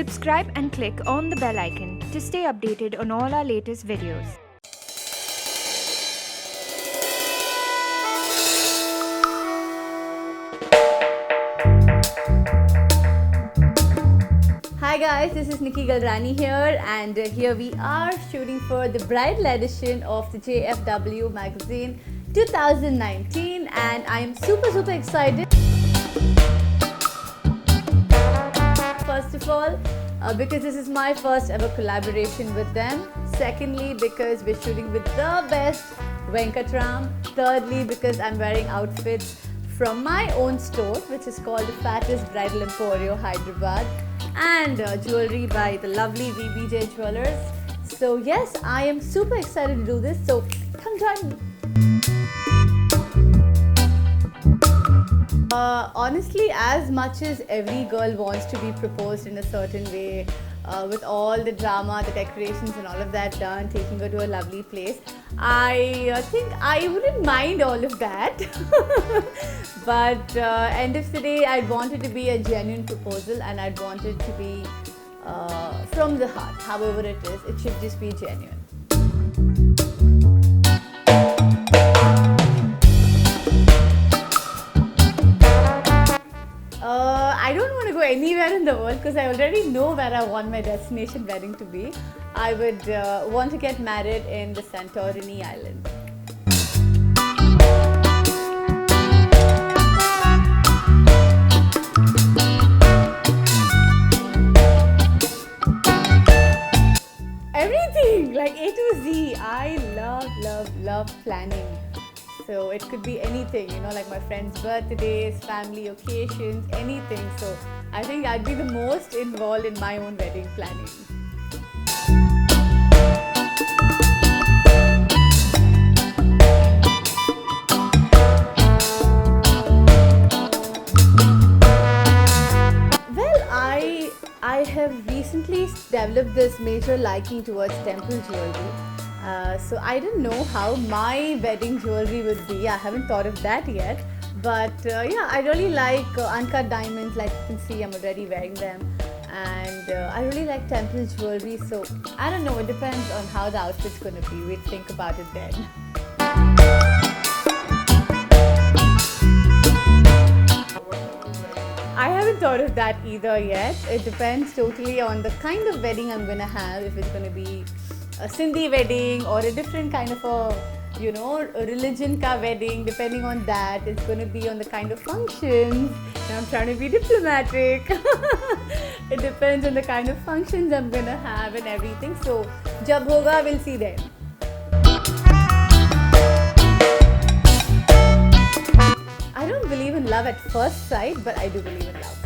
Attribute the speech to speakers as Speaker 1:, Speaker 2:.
Speaker 1: Subscribe and click on the bell icon to stay updated on all our latest videos.
Speaker 2: Hi guys, this is Nikki Galrani here, and here we are shooting for the bridal edition of the JFW magazine 2019, and I am super excited. First of all, because this is my first ever collaboration with them. Secondly, because we're shooting with the best Venkatram. Thirdly, because I'm wearing outfits from my own store, which is called the Fattest Bridal Emporio, Hyderabad, and jewelry by the lovely VBJ Jewelers. So yes, I am super excited to do this, so come join me. Honestly, as much as every girl wants to be proposed in a certain way, with all the drama, the decorations and all of that done, taking her to a lovely place, I think I wouldn't mind all of that. But end of the day, I'd want it to be a genuine proposal, and I'd want it to be from the heart. However it is, it should just be genuine. I don't want to go anywhere in the world because I already know where I want my destination wedding to be. I would want to get married in the Santorini Island. Everything, like A to Z. I love planning. So it could be anything, like my friends' birthdays, family occasions, anything. So I think I'd be the most involved in my own wedding planning. Well, I have recently developed this major liking towards temple jewelry. So I don't know how my wedding jewelry would be. I haven't thought of that yet. But yeah, I really like uncut diamonds. Like you can see, I'm already wearing them. And I really like temple jewelry. So I don't know, it depends on how the outfit's going to be. We'll think about it then. I haven't thought of that either yet. It depends totally on the kind of wedding I'm going to have. If it's going to be a Sindhi wedding or a different kind of a religion ka wedding. Depending on that, it's going to be on the kind of functions. And I'm trying to be diplomatic. It depends on the kind of functions I'm going to have and everything. So, jab hoga, we'll see then. I don't believe in love at first sight, but I do believe in love.